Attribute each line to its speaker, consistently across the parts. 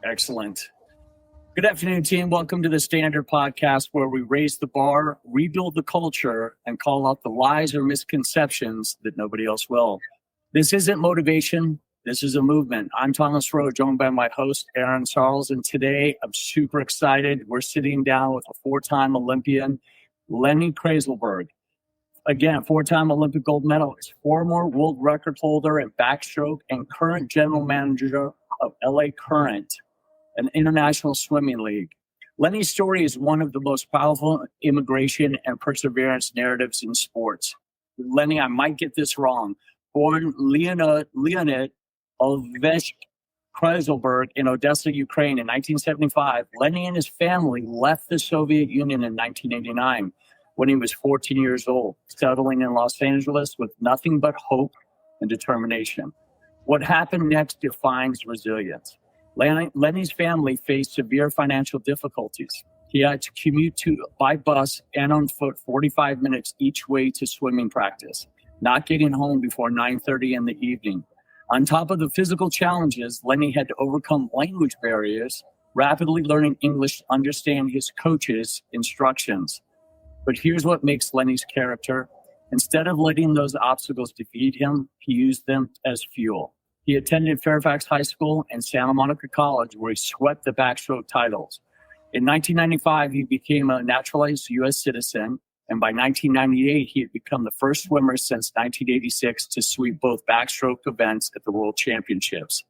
Speaker 1: Excellent. Good afternoon, team. Welcome to the Standard Podcast, where we raise the bar, rebuild the culture, and call out the lies or misconceptions that nobody else will. This isn't motivation. This is a movement. I'm Thomas Rowe, joined by my host, Aaron Charles. And today, I'm super excited. We're sitting down with a four-time Olympian, Lenny Krayzelburg. Again, four-time Olympic gold medalist, former world record holder in backstroke, and current general manager of LA Current, an international swimming league. Lenny's story is one of the most powerful immigration and perseverance narratives in sports. Lenny, I might get this wrong. Born Leonid Olvesh Krayzelburg in Odesa, Ukraine in 1975, Lenny and his family left the Soviet Union in 1989 when he was 14 years old, settling in Los Angeles with nothing but hope and determination. What happened next defines resilience. Lenny's family faced severe financial difficulties. He had to commute by bus and on foot 45 minutes each way to swimming practice, not getting home before 9:30 in the evening. On top of the physical challenges, Lenny had to overcome language barriers, rapidly learning English to understand his coach's instructions. But here's what makes Lenny's character. Instead of letting those obstacles defeat him, he used them as fuel. He attended Fairfax High School and Santa Monica College, where he swept the backstroke titles. In 1995, he became a naturalized U.S. citizen, and by 1998, he had become the first swimmer since 1986 to sweep both backstroke events at the World Championships.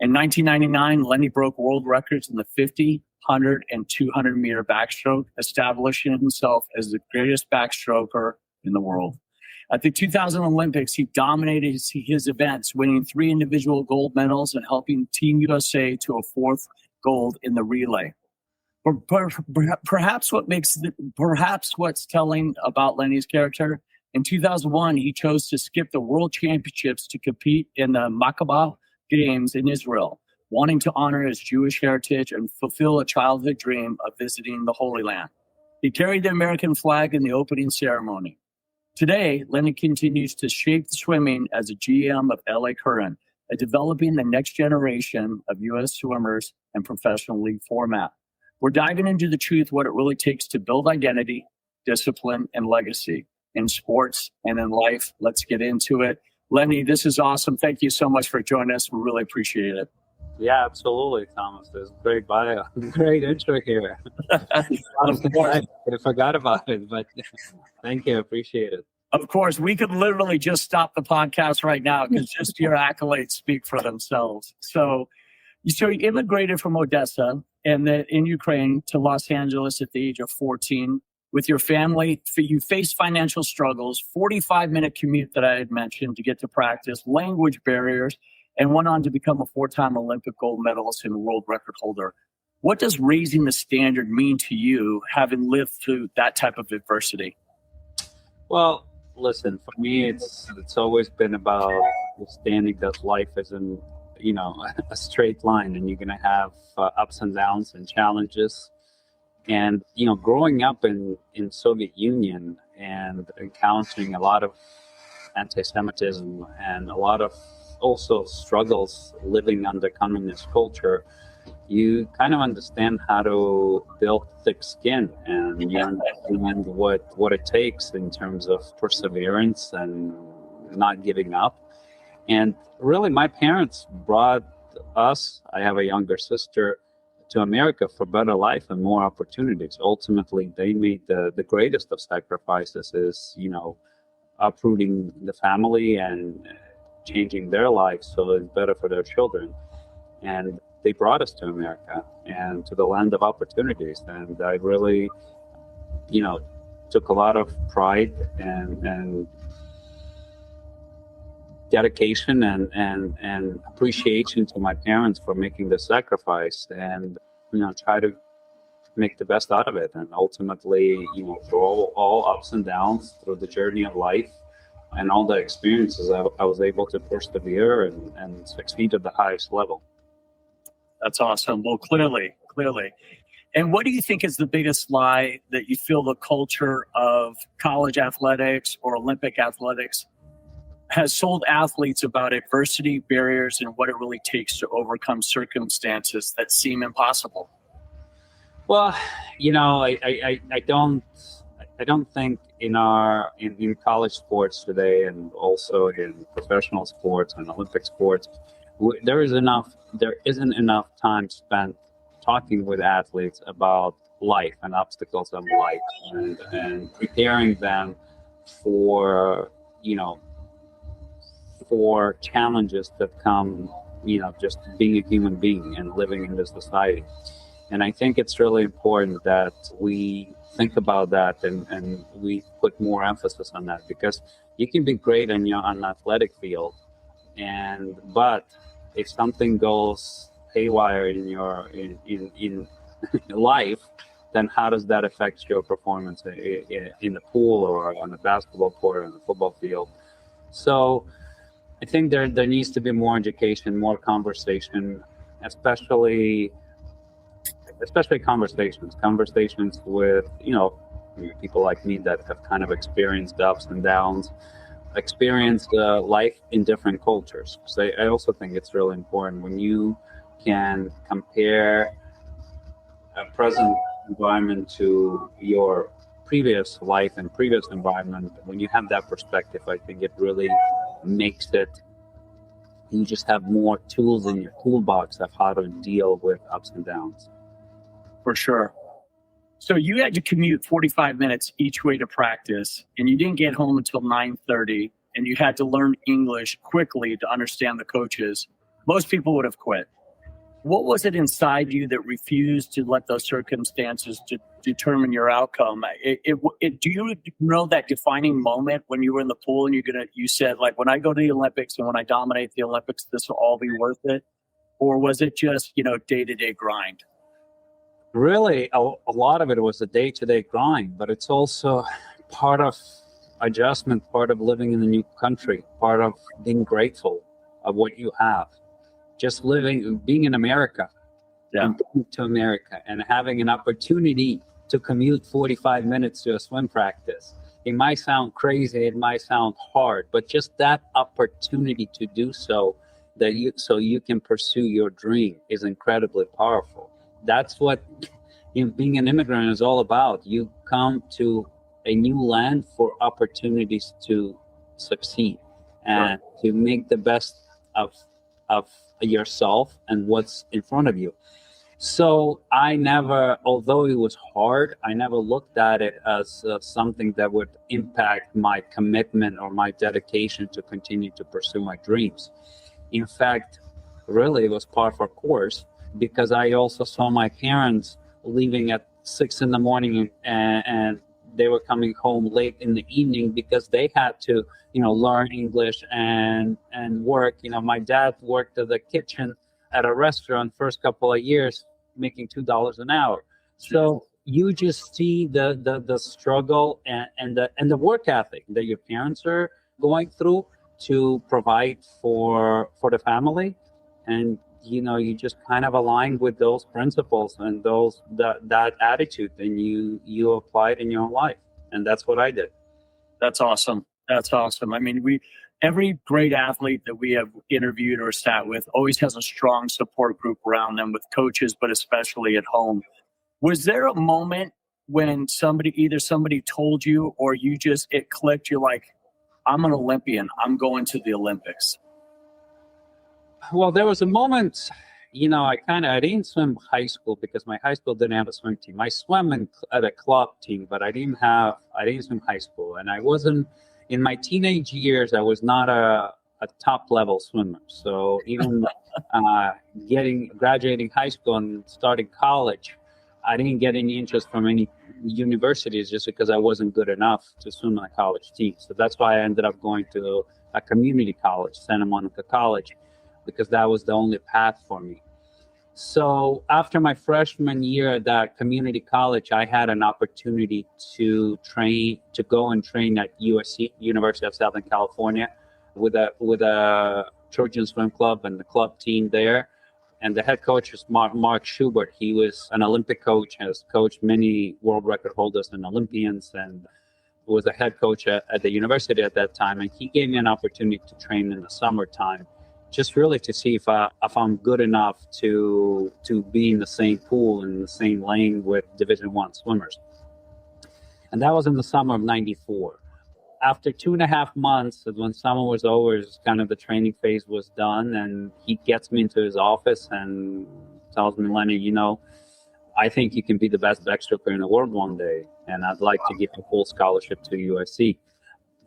Speaker 1: In 1999, Lenny broke world records in the 50, 100, and 200-meter backstroke, establishing himself as the greatest backstroker in the world. At the 2000 Olympics, he dominated his events, winning 3 individual gold medals and helping Team USA to a 4th gold in the relay. Perhaps what's telling about Lenny's character, in 2001, he chose to skip the World Championships to compete in the Maccabah Games in Israel, wanting to honor his Jewish heritage and fulfill a childhood dream of visiting the Holy Land. He carried the American flag in the opening ceremony. Today, Lenny continues to shape swimming as a GM of LA Current, developing the next generation of U.S. swimmers and professional league format. We're diving into the truth, what it really takes to build identity, discipline, and legacy in sports and in life. Let's get into it. Lenny, this is awesome. Thank you so much for joining us. We really appreciate it.
Speaker 2: Yeah, absolutely, Thomas. There's great bio, great intro here. I forgot about it, but thank you. I appreciate it.
Speaker 1: Of course, we could literally just stop the podcast right now because just your accolades speak for themselves. So you immigrated from Odesa and then in Ukraine to Los Angeles at the age of 14 with your family. You faced financial struggles, 45-minute commute that I had mentioned to get to practice, language barriers, and went on to become a 4-time Olympic gold medalist and world record holder. What does raising the standard mean to you, having lived through that type of adversity?
Speaker 2: Well, listen, for me, it's always been about understanding that life isn't, a straight line, and you're going to have ups and downs and challenges. And, growing up in Soviet Union and encountering a lot of anti-Semitism and a lot of also struggles living under communist culture, you kind of understand how to build thick skin, and you understand what it takes in terms of perseverance and not giving up. And really, my parents brought us, I have a younger sister, to America for better life and more opportunities. Ultimately, they made the greatest of sacrifices is, uprooting the family and changing their lives so it's better for their children. And they brought us to America and to the land of opportunities. And I really, took a lot of pride and dedication and appreciation to my parents for making the sacrifice, and, try to make the best out of it. And ultimately, through all ups and downs through the journey of life, and all the experiences, I was able to persevere and succeed at the highest level.
Speaker 1: That's awesome. Well, clearly. And what do you think is the biggest lie that you feel the culture of college athletics or Olympic athletics has sold athletes about adversity, barriers, and what it really takes to overcome circumstances that seem impossible.
Speaker 2: Well, I don't think in college sports today, and also in professional sports and Olympic sports, there isn't enough time spent talking with athletes about life and obstacles of life, and preparing them for for challenges that come, just being a human being and living in this society. And I think it's really important that we think about that, and we put more emphasis on that, because you can be great on an athletic field, but if something goes haywire in life, then how does that affect your performance in the pool or on the basketball court or on the football field? So I think there needs to be more education, more conversation, especially conversations with people like me that have kind of experienced the ups and downs, experienced life in different cultures. So I also think it's really important when you can compare a present environment to your previous life and previous environment. When you have that perspective, I think it really makes it, you just have more tools in your toolbox of how to deal with ups and downs.
Speaker 1: For sure. So you had to commute 45 minutes each way to practice, and you didn't get home until 9:30, and you had to learn English quickly to understand the coaches. Most people would have quit. What was it inside you that refused to let those circumstances to determine your outcome? Do you know that defining moment when you were in the pool and you said, like, when I go to the Olympics and when I dominate the Olympics, this will all be worth it? Or was it just, day-to-day grind?
Speaker 2: Really, a lot of it was a day-to-day grind, but it's also part of adjustment, part of living in a new country, part of being grateful of what you have. Just being in America, and to America, and having an opportunity to commute 45 minutes to a swim practice. It might sound crazy, it might sound hard, but just that opportunity to do so, so you can pursue your dream, is incredibly powerful. That's what being an immigrant is all about. You come to a new land for opportunities to succeed and to make the best of yourself and what's in front of you. So although it was hard, I never looked at it as something that would impact my commitment or my dedication to continue to pursue my dreams. In fact, really, it was part of our course, because I also saw my parents leaving at 6 a.m. and they were coming home late in the evening because they had to, learn English and work. My dad worked at the kitchen at a restaurant first couple of years, making $2 an hour. So you just see the struggle and the work ethic that your parents are going through to provide for the family, and you just kind of align with those principles and that attitude, and you apply it in your life. And that's what I did.
Speaker 1: That's awesome. That's awesome. I mean, every great athlete that we have interviewed or sat with always has a strong support group around them, with coaches, but especially at home. Was there a moment when either somebody told you or it clicked? You're like, I'm an Olympian. I'm going to the Olympics.
Speaker 2: Well, there was a moment, I didn't swim high school because my high school didn't have a swim team. I swam at a club team, but I didn't swim high school. And I wasn't, in my teenage years, I was not a top level swimmer. So even graduating high school and starting college, I didn't get any interest from any universities just because I wasn't good enough to swim on a college team. So that's why I ended up going to a community college, Santa Monica College, because that was the only path for me. So after my freshman year at that community college, I had an opportunity to go and train at USC, University of Southern California, with a Trojan Swim Club and the club team there. And the head coach was Mark Schubert. He was an Olympic coach, has coached many world record holders and Olympians. And was a head coach at the university at that time, and he gave me an opportunity to train in the summertime, just really to see if I'm good enough to be in the same pool in the same lane with Division I swimmers. And that was in the summer of '94. After 2.5 months, when summer was over, kind of the training phase was done, and he gets me into his office and tells me, Lenny, I think you can be the best backstroker in the world one day, and I'd like to give you a full scholarship to USC.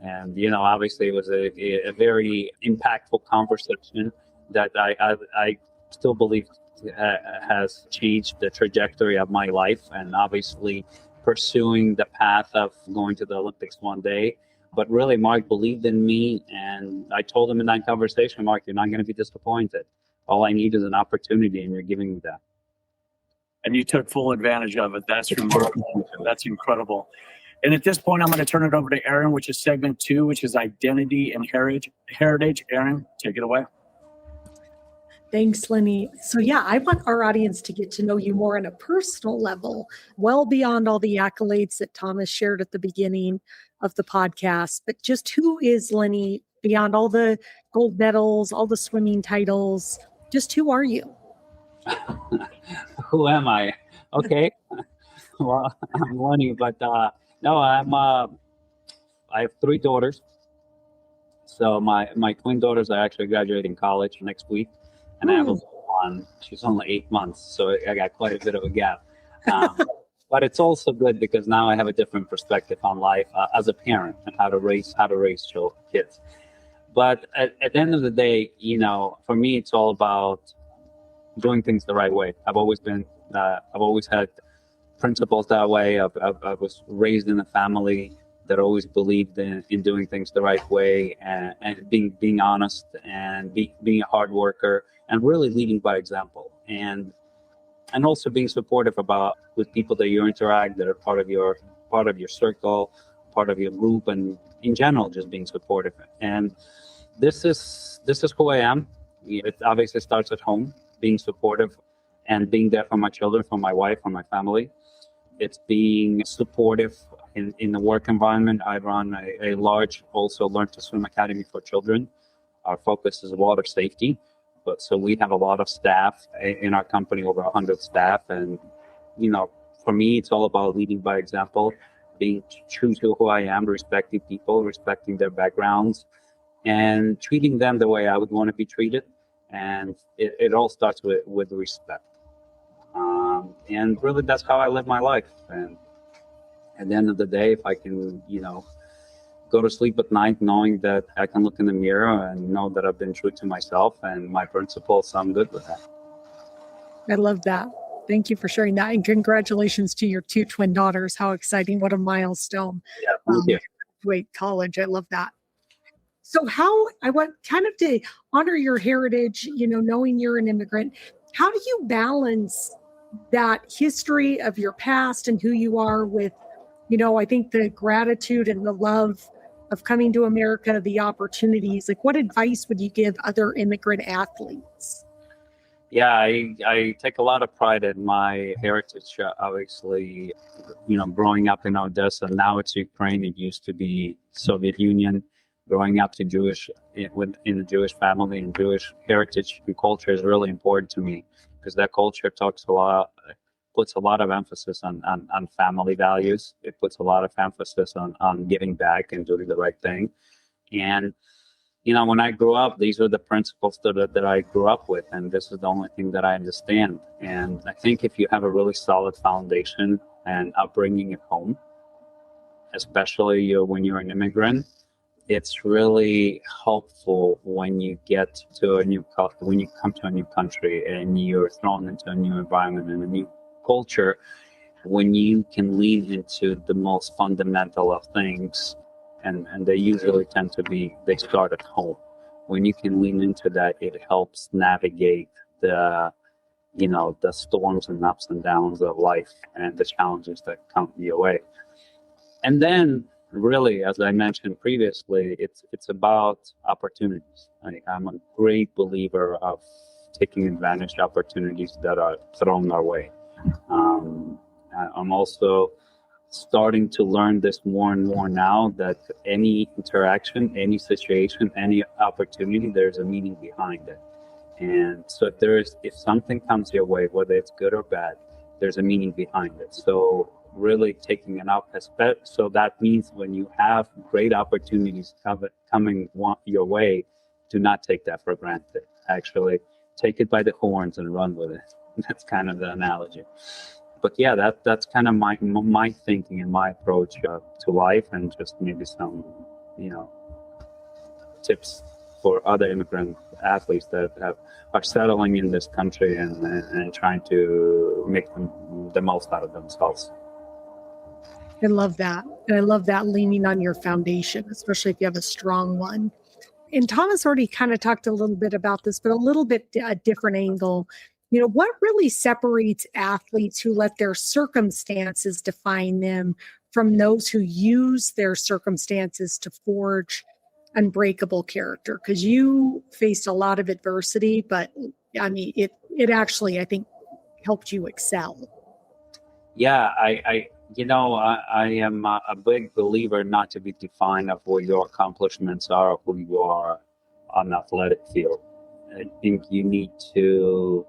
Speaker 2: And obviously, it was a very impactful conversation that I still believe has changed the trajectory of my life, and obviously pursuing the path of going to the Olympics one day. But really, Mark believed in me, and I told him in that conversation, Mark, you're not going to be disappointed. All I need is an opportunity, and you're giving me that.
Speaker 1: And you took full advantage of it. That's remarkable. That's incredible. And at this point, I'm going to turn it over to Aaron, which is segment 2, which is identity and heritage. Aaron, take it away.
Speaker 3: Thanks, Lenny. So yeah, I want our audience to get to know you more on a personal level, well beyond all the accolades that Thomas shared at the beginning of the podcast. But just who is Lenny beyond all the gold medals, all the swimming titles? Just who are you?
Speaker 2: Who am I? Okay. Well, I'm Lenny, but no, I have 3 daughters. So my twin daughters are actually graduating college next week. And I have a little one. She's only 8 months, so I got quite a bit of a gap. But it's also good because now I have a different perspective on life as a parent and how to raise kids. But at the end of the day, for me, it's all about doing things the right way. I've always had principles that way. I was raised in a family that always believed in doing things the right way and being honest and being a hard worker and really leading by example and also being supportive with people that you interact that are part of your circle, part of your group, and in general just being supportive. And this is who I am. It obviously starts at home, being supportive and being there for my children, for my wife, for my family. It's being supportive in the work environment. I run a large also Learn to Swim Academy for children. Our focus is water safety. So we have a lot of staff in our company, over 100 staff. And, for me, it's all about leading by example, being true to who I am, respecting people, respecting their backgrounds, and treating them the way I would want to be treated. And it all starts with respect. And really, that's how I live my life. And at the end of the day, if I can, go to sleep at night knowing that I can look in the mirror and know that I've been true to myself and my principles, I'm good with that.
Speaker 3: I love that. Thank you for sharing that. And congratulations to your 2 twin daughters. How exciting. What a milestone.
Speaker 2: Yeah, thank you.
Speaker 3: Wait, college. I love that. So I want kind of to honor your heritage, knowing you're an immigrant. How do you balance that history of your past and who you are with, I think the gratitude and the love of coming to America, the opportunities? Like, what advice would you give other immigrant athletes?
Speaker 2: Yeah, I take a lot of pride in my heritage. Obviously, growing up in Odesa, now it's Ukraine. It used to be Soviet Union. Growing up in a Jewish family and Jewish heritage and culture is really important to me because that culture puts a lot of emphasis on family values. It puts a lot of emphasis on giving back and doing the right thing. And, when I grew up, these are the principles that I grew up with. And this is the only thing that I understand. And I think if you have a really solid foundation and upbringing at home, especially when you're an immigrant, it's really helpful when you get to when you come to a new country and you're thrown into a new environment and a new culture, when you can lean into the most fundamental of things, and they usually they start at home. When you can lean into that, it helps navigate the storms and ups and downs of life and the challenges that come your way. And then really, as I mentioned previously, it's about opportunities. I'm a great believer of taking advantage of opportunities that are thrown our way. I'm also starting to learn this more and more now, that any interaction, any situation, any opportunity, there's a meaning behind it. And so if something comes your way, whether it's good or bad, there's a meaning behind it. So really taking it up, so that means when you have great opportunities coming your way, do not take that for granted. Actually, take it by the horns and run with it. That's kind of the analogy. But yeah, that's kind of my thinking and my approach to life, and just maybe some, tips for other immigrant athletes that are settling in this country and trying to make the most out of themselves.
Speaker 3: I love that. And I love that, leaning on your foundation, especially if you have a strong one. And Thomas already kind of talked a little bit about this, but a little bit a different angle. What really separates athletes who let their circumstances define them from those who use their circumstances to forge unbreakable character? Because you faced a lot of adversity, but I mean, it actually, I think, helped you excel.
Speaker 2: Yeah, I am a big believer not to be defined of what your accomplishments are or who you are on the athletic field. I think you need to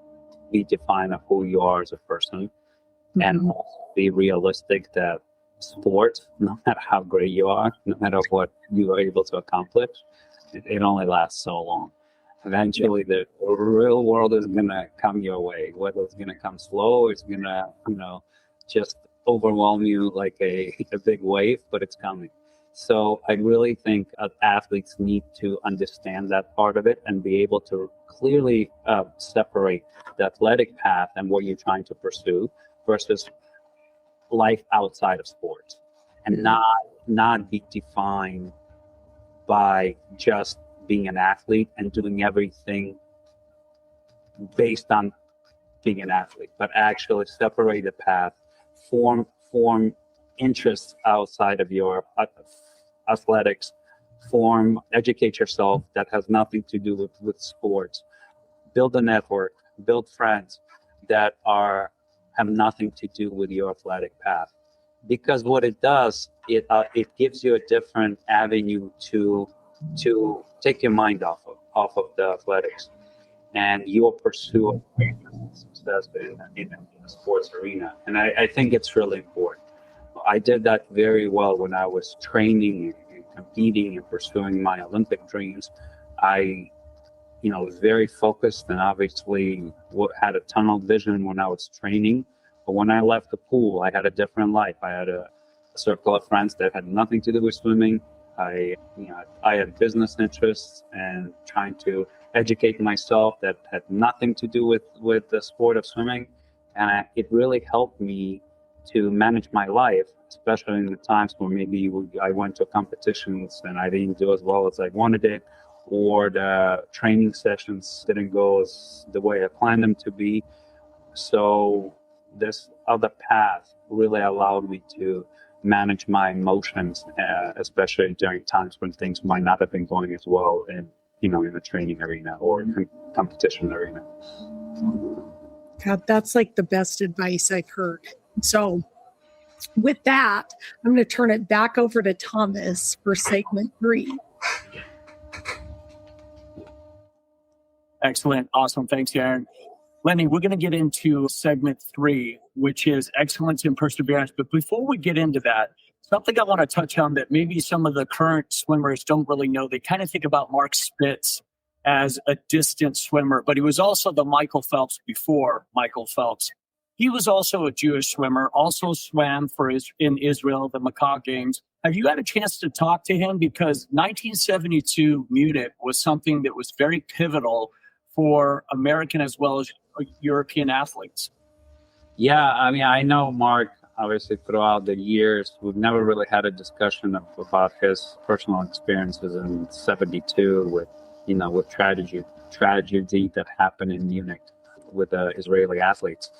Speaker 2: be defined of who you are as a person, and also be realistic that sport, no matter how great you are, no matter what you are able to accomplish, it only lasts so long. Eventually, the real world is going to come your way. Whether it's going to come slow, it's going to, just overwhelm you like a big wave, but it's coming. So I really think athletes need to understand that part of it and be able to clearly separate the athletic path and what you're trying to pursue versus life outside of sports, and not be defined by just being an athlete and doing everything based on being an athlete, but actually separate the path, form interests outside of your athletics, educate yourself that has nothing to do with sports, build a network, build friends that have nothing to do with your athletic path. Because what it does, it gives you a different avenue to take your mind off of the athletics, and you'll pursue success in the sports arena. And I think it's really important. I did that very well when I was training and competing and pursuing my Olympic dreams. I was very focused, and obviously had a tunnel vision when I was training. But when I left the pool, I had a different life. I had a circle of friends that had nothing to do with swimming. I had business interests and trying to educate myself that had nothing to do with the sport of swimming. And it really helped me to manage my life, especially in the times where maybe I went to competitions and I didn't do as well as I wanted it, or the training sessions didn't go as the way I planned them to be. So this other path really allowed me to manage my emotions, especially during times when things might not have been going as well in the training arena or competition arena.
Speaker 3: God, that's like the best advice I've heard. So with that, I'm going to turn it back over to Thomas for segment 3.
Speaker 1: Excellent. Awesome. Thanks, Aaron. Lenny, we're going to get into segment 3, which is excellence and perseverance. But before we get into that, something I want to touch on that maybe some of the current swimmers don't really know. They kind of think about Mark Spitz as a distance swimmer, but he was also the Michael Phelps before Michael Phelps. He was also a Jewish swimmer, also swam in Israel, the Makkah Games. Have you had a chance to talk to him? Because 1972 Munich was something that was very pivotal for American as well as European athletes.
Speaker 2: Yeah, I mean, I know Mark, obviously, throughout the years. We've never really had a discussion about his personal experiences in 72 with tragedy that happened in Munich with the Israeli athletes.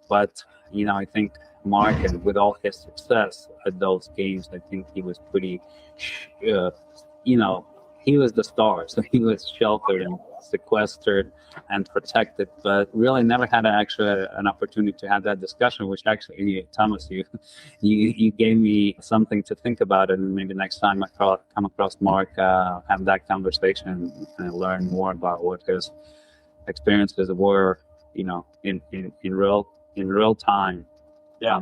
Speaker 2: But, I think Mark, and with all his success at those games, I think he was pretty, he was the star. So he was sheltered and sequestered and protected, but really never had an opportunity to have that discussion, which actually, Thomas, you gave me something to think about, and maybe next time I come across Mark, have that conversation and learn more about what his experiences were, in real time.
Speaker 1: Yeah.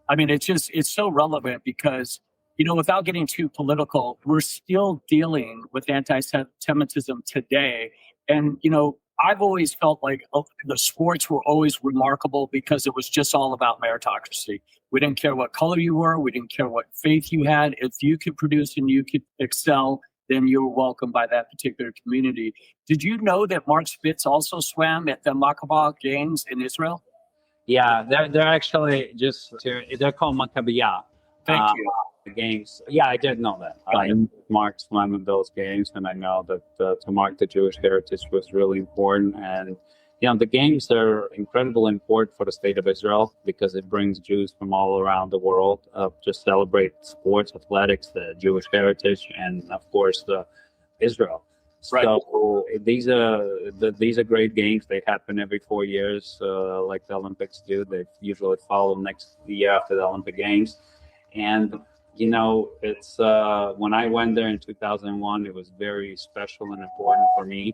Speaker 1: I mean, it's so relevant because, without getting too political, we're still dealing with anti-Semitism today. And, I've always felt like the sports were always remarkable because it was just all about meritocracy. We didn't care what color you were. We didn't care what faith you had. If you could produce and you could excel, then you were welcomed by that particular community. Did you know that Mark Spitz also swam at the Maccabah Games in Israel?
Speaker 2: Yeah, they're actually they're called Maccabiyah.
Speaker 1: Thank you.
Speaker 2: The games. Yeah, I did know that. Mark swam in those games, and I know that to mark the Jewish heritage was really important. And the games are incredibly important for the state of Israel because it brings Jews from all around the world to celebrate sports, athletics, the Jewish heritage, and of course Israel.
Speaker 1: Right.
Speaker 2: So these are great games. They happen every 4 years, like the Olympics do. They usually follow next year after the Olympic Games. And it's when I went there in 2001, it was very special and important for me,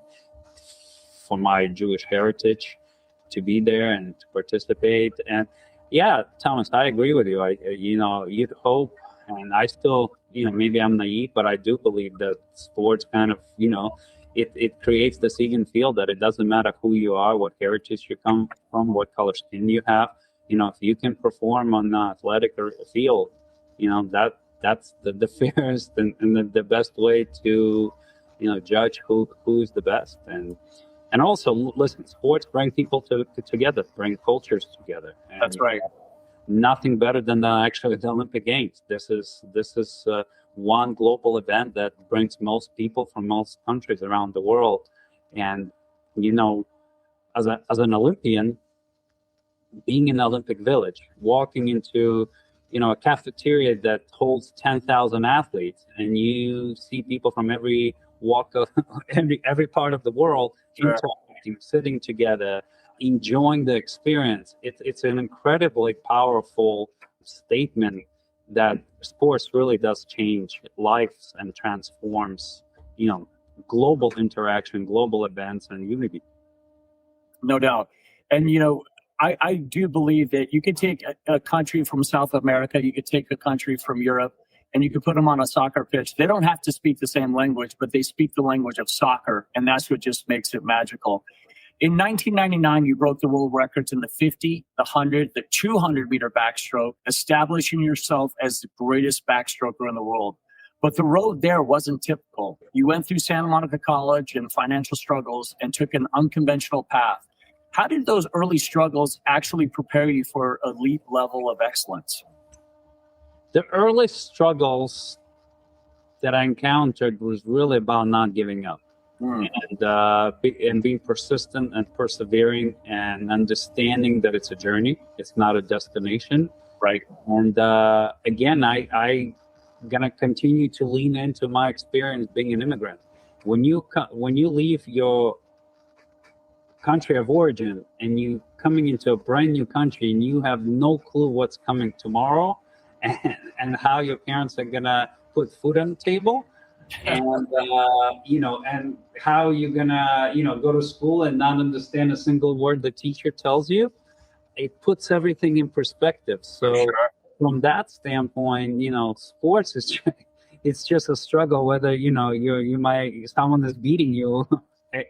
Speaker 2: for my Jewish heritage, to be there and to participate. And yeah, Thomas, I agree with you. You'd hope, and I still, maybe I'm naive, but I do believe that sports kind of, it creates this even feel that it doesn't matter who you are, what heritage you come from, what color skin you have. If you can perform on the athletic field, that's the fairest and the best way to, judge who's the best. And also, listen, sports bring people together, bring cultures together. And
Speaker 1: that's right.
Speaker 2: Nothing better than the Olympic Games. This is one global event that brings most people from most countries around the world. And as an Olympian, being in the Olympic Village, walking into a cafeteria that holds 10,000 athletes, and you see people from every walk of every part of the world,
Speaker 1: sure,
Speaker 2: interacting, sitting together, enjoying the experience. It's an incredibly powerful statement that sports really does change lives and transforms, global interaction, global events, and unity.
Speaker 1: No doubt. And, I do believe that you could take a country from South America, you could take a country from Europe, and you could put them on a soccer pitch. They don't have to speak the same language, but they speak the language of soccer, and that's what just makes it magical. In 1999, you broke the world records in the 50, the 100, the 200-meter backstroke, establishing yourself as the greatest backstroker in the world. But the road there wasn't typical. You went through Santa Monica College and financial struggles and took an unconventional path. How did those early struggles actually prepare you for elite level of excellence?
Speaker 2: The early struggles that I encountered was really about not giving up. And being persistent and persevering and understanding that it's a journey, it's not a destination.
Speaker 1: Right.
Speaker 2: And again, I gonna continue to lean into my experience being an immigrant. When you leave your country of origin and you coming into a brand new country and you have no clue what's coming tomorrow and how your parents are gonna put food on the table, and and how you're gonna go to school and not understand a single word the teacher tells you, it puts everything in perspective. So from that standpoint, sports is it's just a struggle, whether someone is beating you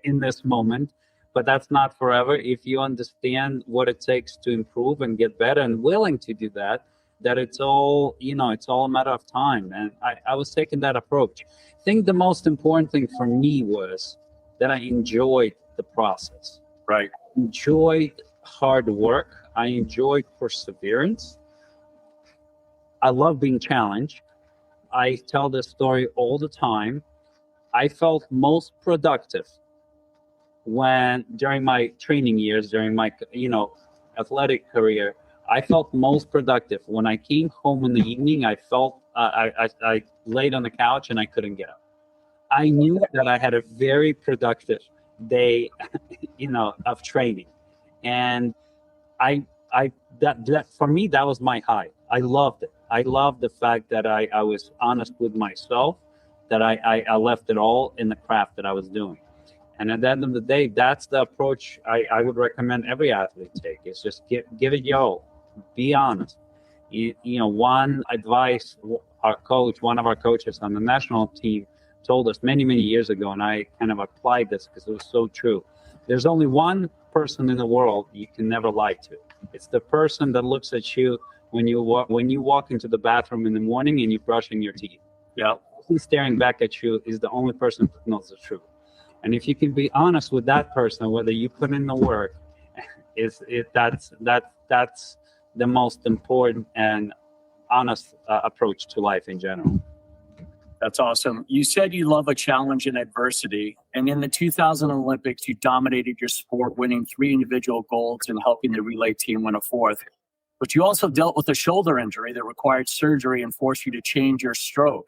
Speaker 2: in this moment, but that's not forever. If you understand what it takes to improve and get better and willing to do that it's all it's all a matter of time. And I was taking that approach. I think the most important thing for me was that I enjoyed the process.
Speaker 1: Right.
Speaker 2: Enjoyed hard work. I enjoyed perseverance. I love being challenged. I tell this story all the time. I felt most productive during my training years, during my athletic career. I felt most productive when I came home in the evening. I felt I laid on the couch and I couldn't get up. I knew that I had a very productive day, of training, and I that for me that was my high. I loved it. I loved the fact that I was honest with myself, that I left it all in the craft that I was doing. And at the end of the day, that's the approach I would recommend every athlete take. It's just give it your all. Be honest. One advice one of our coaches on the national team told us many, many years ago, and I kind of applied this because it was so true. There's only one person in the world you can never lie to. It's the person that looks at you when you walk into the bathroom in the morning and you're brushing your teeth.
Speaker 1: Yeah.
Speaker 2: He's staring back at you is the only person who knows the truth. And if you can be honest with that person, whether you put in the work, that's the most important and honest approach to life in general.
Speaker 1: That's awesome. You said you love a challenge and adversity. And in the 2000 Olympics, you dominated your sport, winning 3 individual golds and helping the relay team win a 4th. But you also dealt with a shoulder injury that required surgery and forced you to change your stroke.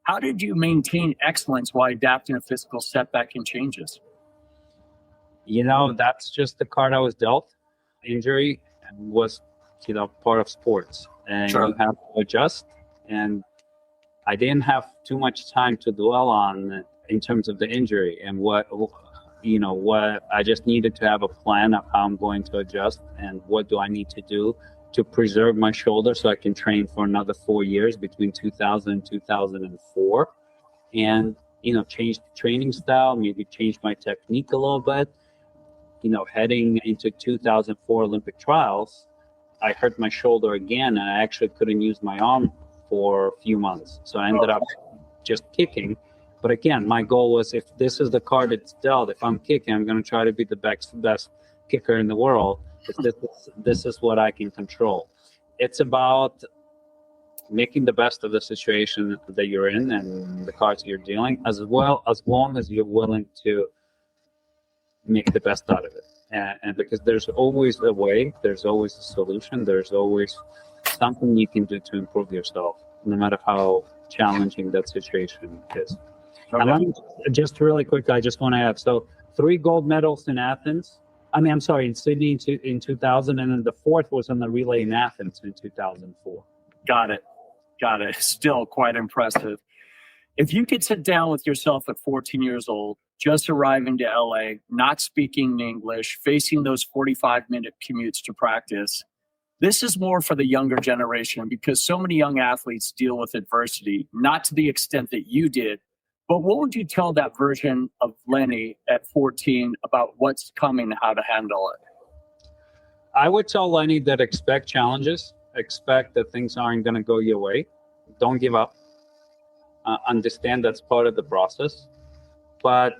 Speaker 1: How did you maintain excellence while adapting to physical setback and changes?
Speaker 2: That's just the card I was dealt. Injury was, part of sports. And
Speaker 1: Sure.
Speaker 2: You have to adjust. And I didn't have too much time to dwell on in terms of the injury and what I just needed to have a plan of how I'm going to adjust and what do I need to do to preserve my shoulder so I can train for another 4 years between 2000 and 2004 and, change the training style, maybe change my technique a little bit. Heading into 2004 Olympic trials, I hurt my shoulder again and I actually couldn't use my arm for a few months. So I ended up just kicking. But again, my goal was if this is the card it's dealt, if I'm kicking, I'm going to try to be the best kicker in the world. This is what I can control. It's about making the best of the situation that you're in and the cards you're dealing, as long as you're willing to make the best out of it. And because there's always a way, there's always a solution, there's always something you can do to improve yourself, no matter how challenging that situation is.
Speaker 1: Okay.
Speaker 2: And let me just really quick, I just want to add, so 3 gold medals in in Sydney in 2000, and then the 4th was on the relay in Athens in 2004.
Speaker 1: Got it. Still quite impressive. If you could sit down with yourself at 14 years old, just arriving to LA, not speaking English, facing those 45-minute commutes to practice, this is more for the younger generation because so many young athletes deal with adversity, not to the extent that you did. But what would you tell that version of Lenny at 14 about what's coming, how to handle it?
Speaker 2: I would tell Lenny that expect challenges, expect that things aren't going to go your way. Don't give up. Understand that's part of the process. But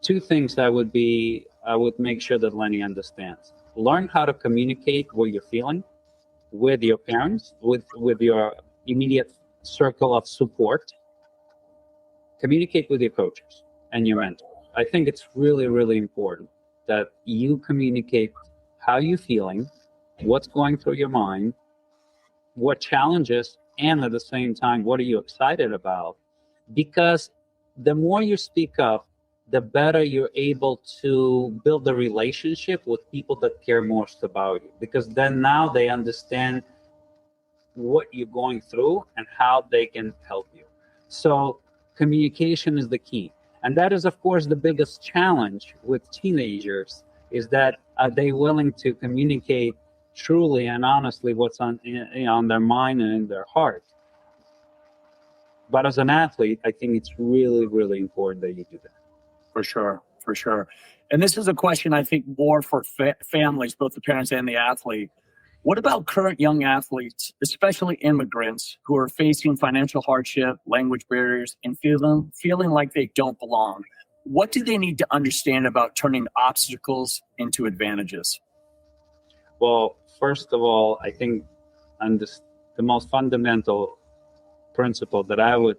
Speaker 2: 2 things I would make sure that Lenny understands. Learn how to communicate what you're feeling with your parents, with your immediate circle of support. Communicate with your coaches and your mentors. I think it's really, really important that you communicate how you're feeling, what's going through your mind, what challenges, and at the same time, what are you excited about? Because the more you speak up, the better you're able to build a relationship with people that care most about you. Because then now they understand what you're going through and how they can help you. So communication is the key. And that is, of course, the biggest challenge with teenagers is that are they willing to communicate truly and honestly what's on their mind and in their heart. But as an athlete, I think it's really, really important that you do that.
Speaker 1: For sure. And this is a question I think more for families, both the parents and the athlete. What about current young athletes, especially immigrants who are facing financial hardship, language barriers, and feeling like they don't belong? What do they need to understand about turning obstacles into advantages?
Speaker 2: Well, first of all, I think the most fundamental principle that I would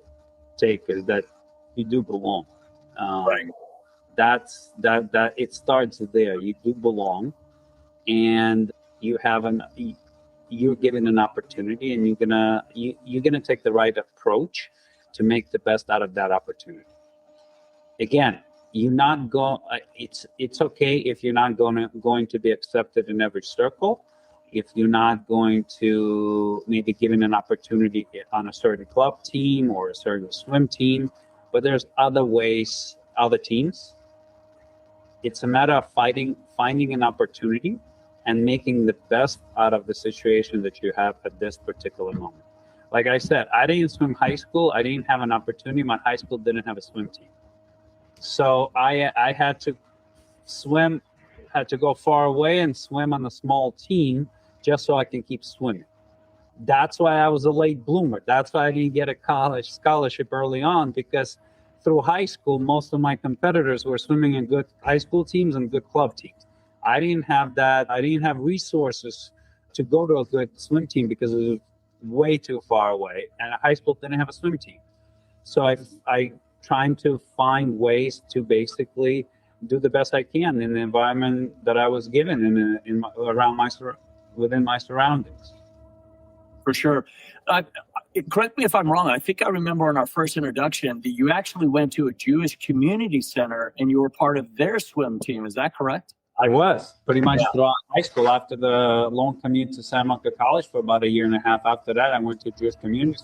Speaker 2: take is that you do belong.
Speaker 1: Right.
Speaker 2: That it starts there. You do belong, and you're given an opportunity, and you're gonna take the right approach to make the best out of that opportunity. again, you're not it's okay if you're not going to be accepted in every circle, if you're not going to maybe given an opportunity on a certain club team or a certain swim team, but there's other ways, other teams. It's a matter of finding an opportunity and making the best out of the situation that you have at this particular moment. Like I said, I didn't swim high school. I didn't have an opportunity. My high school didn't have a swim team. So I had to go far away and swim on a small team just so I can keep swimming. That's why I was a late bloomer. That's why I didn't get a college scholarship early on, because through high school, most of my competitors were swimming in good high school teams and good club teams. I didn't have that. I didn't have resources to go to a good swim team because it was way too far away, and high school didn't have a swim team. So I trying to find ways to basically do the best I can in the environment that I was given within my surroundings.
Speaker 1: For sure. Correct me if I'm wrong. I think I remember in our first introduction that you actually went to a Jewish community center and you were part of their swim team. Is that correct?
Speaker 2: I was pretty much throughout high school. After the long commute to San Marcos College for about a year and a half, after that, I went to Jewish community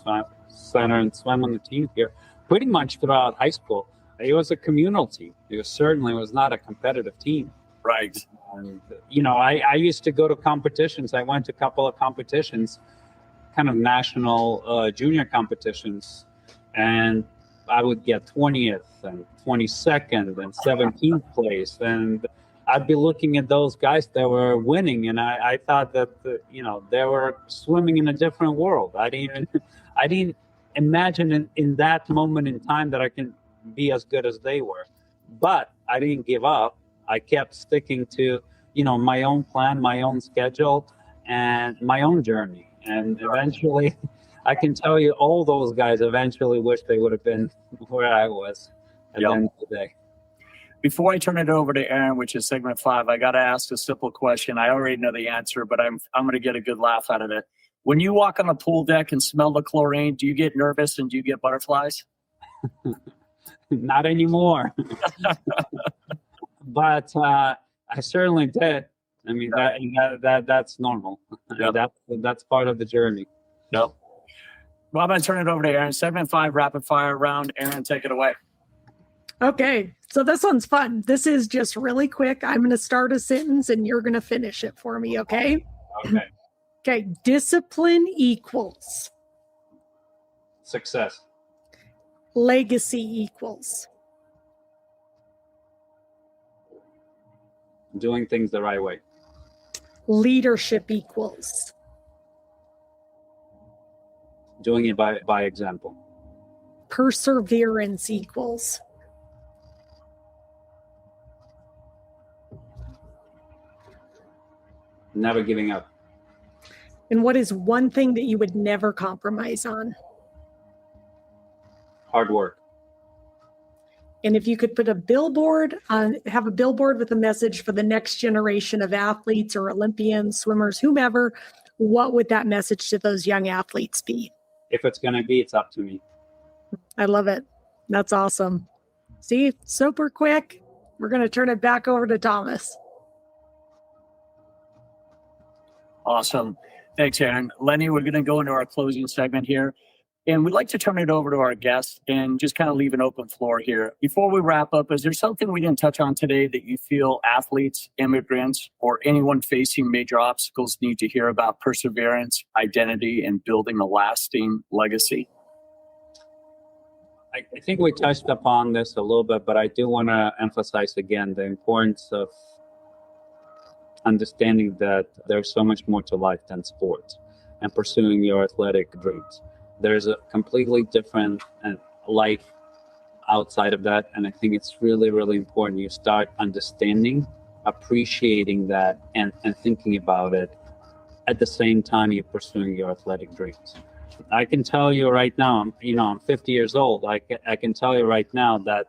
Speaker 2: center and swam on the team here. Pretty much throughout high school, it was a communal team. It certainly was not a competitive team.
Speaker 1: Right.
Speaker 2: And, I used to go to competitions. I went to a couple of competitions, kind of national junior competitions, and I would get 20th and 22nd and 17th place. And I'd be looking at those guys that were winning, and I thought that, they were swimming in a different world. I didn't imagine in that moment in time that I can be as good as they were. But I didn't give up. I kept sticking to, my own plan, my own schedule, and my own journey. And eventually, I can tell you, all those guys eventually wish they would have been where I was at the end of the day.
Speaker 1: Before I turn it over to Aaron, which is segment 5, I got to ask a simple question. I already know the answer, but I'm going to get a good laugh out of it. When you walk on the pool deck and smell the chlorine, do you get nervous and do you get butterflies?
Speaker 2: Not anymore. But I certainly did. I mean, that's normal. Yep. That's part of the journey.
Speaker 1: Yep. Well, I'm going to turn it over to Aaron. Segment 5, rapid fire round. Aaron, take it away.
Speaker 3: Okay. So this one's fun. This is just really quick. I'm going to start a sentence and you're going to finish it for me. Okay.
Speaker 2: Okay.
Speaker 3: Okay. Discipline equals
Speaker 2: success.
Speaker 3: Legacy equals
Speaker 2: doing things the right way.
Speaker 3: Leadership equals
Speaker 2: doing it by example.
Speaker 3: Perseverance equals
Speaker 2: never giving up.
Speaker 3: And what is one thing that you would never compromise on?
Speaker 2: Hard work.
Speaker 3: And if you could put have a billboard with a message for the next generation of athletes or Olympians, swimmers, whomever, what would that message to those young athletes be?
Speaker 2: If it's going to be, it's up to me.
Speaker 3: I love it. That's awesome. See, super quick. We're going to turn it back over to Thomas.
Speaker 1: Awesome. Thanks, Aaron. Lenny, we're going to go into our closing segment here. And we'd like to turn it over to our guests and just kind of leave an open floor here. Before we wrap up, is there something we didn't touch on today that you feel athletes, immigrants, or anyone facing major obstacles need to hear about perseverance, identity, and building a lasting legacy?
Speaker 2: I think we touched upon this a little bit, but I do want to emphasize again the importance of understanding that there's so much more to life than sports and pursuing your athletic dreams. There's a completely different life outside of that. And I think it's really, really important you start understanding, appreciating that, and thinking about it at the same time you're pursuing your athletic dreams. I can tell you right now, I'm 50 years old. I can tell you right now that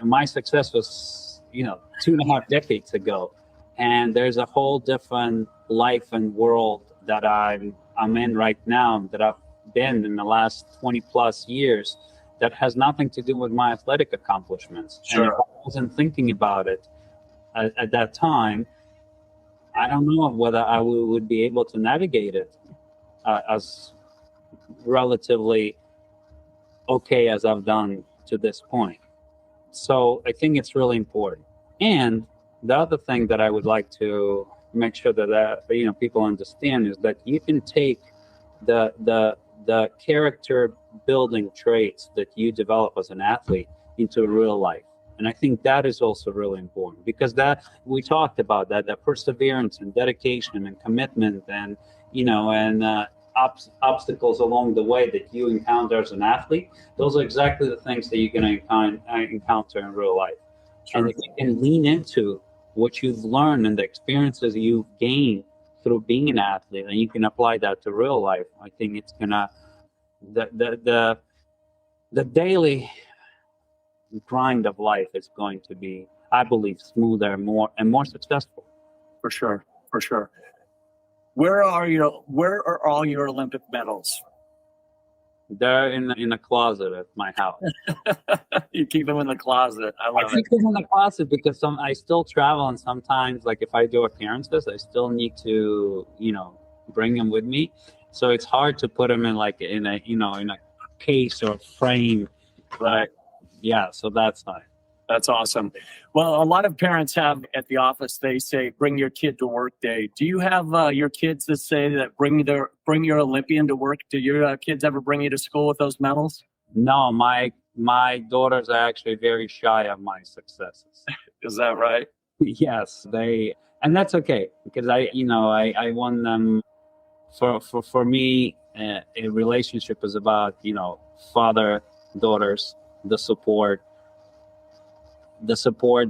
Speaker 2: my success was, 2.5 decades ago. And there's a whole different life and world that I'm in right now that I've been in the last 20 plus years. that has nothing to do with my athletic accomplishments.
Speaker 1: Sure.
Speaker 2: And if I wasn't thinking about it at that time, I don't know whether I would be able to navigate it as relatively okay as I've done to this point. So I think it's really important. And the other thing that I would like to make sure that people understand is that you can take the character building traits that you develop as an athlete into real life. And I think that is also really important, because that we talked about that perseverance and dedication and commitment and obstacles along the way that you encounter as an athlete. Those are exactly the things that you're going to encounter in real life.
Speaker 1: Sure.
Speaker 2: And if you can lean into what you've learned and the experiences you've gained through being an athlete, and you can apply that to real life, I think it's gonna the daily grind of life is going to be, I believe, smoother and more successful.
Speaker 1: For sure. Where are all your Olympic medals?
Speaker 2: They're in a closet at my house.
Speaker 1: You keep them in the closet. I
Speaker 2: I
Speaker 1: love
Speaker 2: keep
Speaker 1: it.
Speaker 2: them in the closet because I still travel, and sometimes, like if I do appearances, I still need to bring them with me. So it's hard to put them in a case or frame.
Speaker 1: Right.
Speaker 2: Yeah, so that's fine.
Speaker 1: That's awesome. Well, a lot of parents have at the office, they say, bring your kid to work day. Do you have your kids that say that bring your Olympian to work? Do your kids ever bring you to school with those medals?
Speaker 2: No, my daughters are actually very shy of my successes.
Speaker 1: Is that right?
Speaker 2: Yes, and that's okay, because I want them. For me, a relationship is about father, daughters, the support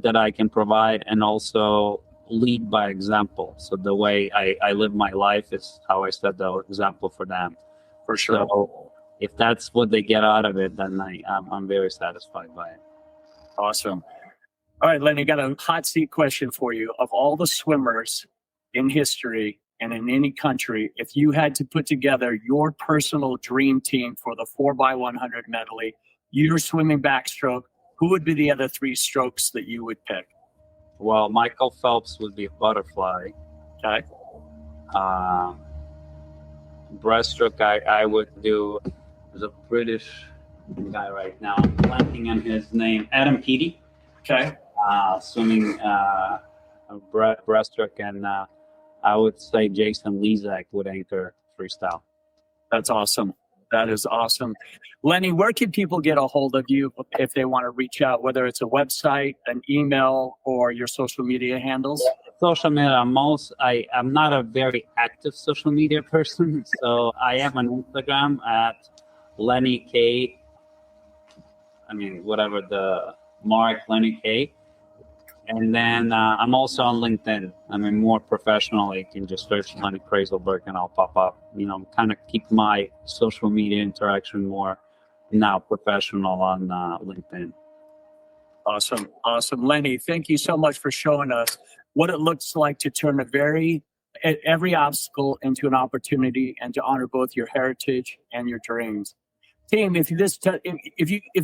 Speaker 2: that I can provide, and also lead by example. So the way I live my life is how I set the example for them.
Speaker 1: For sure.
Speaker 2: So if that's what they get out of it, then I'm very satisfied by it.
Speaker 1: Awesome. All right, Lenny, got a hot seat question for you. Of all the swimmers in history and in any country, if you had to put together your personal dream team for the 4x100 medley, you're swimming backstroke, who would be the other three strokes that you would pick?
Speaker 2: Well, Michael Phelps would be butterfly.
Speaker 1: Okay.
Speaker 2: Breaststroke, I would do. There's a British guy right now, I'm blanking on his name. Adam Peaty.
Speaker 1: Okay.
Speaker 2: Swimming breaststroke, and I would say Jason Lezak would anchor freestyle.
Speaker 1: That's awesome. That is awesome. Lenny, where can people get a hold of you if they want to reach out, whether it's a website, an email, or your social media handles?
Speaker 2: Social media, I'm not a very active social media person, so I am on Instagram at Lenny K. Whatever the mark, Lenny K. And then I'm also on LinkedIn. More professionally, you can just search Lenny Krayzelburg and I'll pop up. Kind of keep my social media interaction more now professional on LinkedIn.
Speaker 1: Awesome. Lenny, thank you so much for showing us what it looks like to turn every obstacle into an opportunity and to honor both your heritage and your dreams. Team, if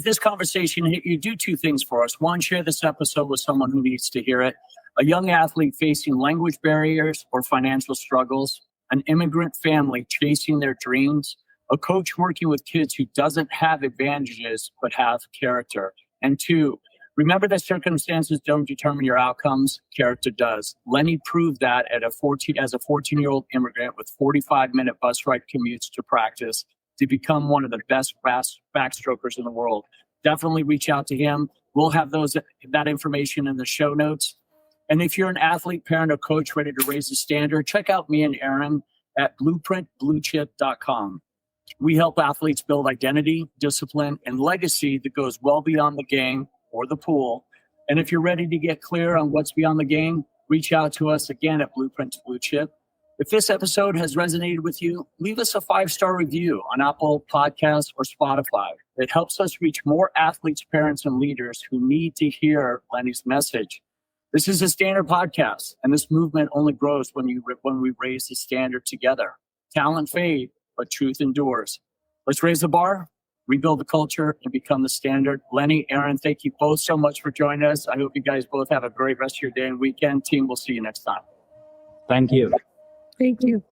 Speaker 1: this conversation hit you, do two things for us. One, share this episode with someone who needs to hear it. A young athlete facing language barriers or financial struggles, an immigrant family chasing their dreams, a coach working with kids who doesn't have advantages but have character. And two, remember that circumstances don't determine your outcomes, character does. Lenny proved that as a 14-year-old immigrant with 45-minute bus ride commutes to practice, to become one of the best backstrokers in the world. Definitely reach out to him. We'll have that information in the show notes. And if you're an athlete, parent, or coach ready to raise the standard, check out me and Aaron at blueprintbluechip.com. We help athletes build identity, discipline, and legacy that goes well beyond the game or the pool. And if you're ready to get clear on what's beyond the game, reach out to us again at Blueprint Blue Chip. If this episode has resonated with you, leave us a 5-star review on Apple Podcasts or Spotify. It helps us reach more athletes, parents, and leaders who need to hear Lenny's message. This is a standard podcast, and this movement only grows when we raise the standard together. Talent fade, but truth endures. Let's raise the bar rebuild the culture, and become the standard. Lenny, Aaron, thank you both so much for joining us. I hope you guys both have a great rest of your day and weekend. Team, we'll see you next time.
Speaker 2: Thank you.
Speaker 3: Thank you.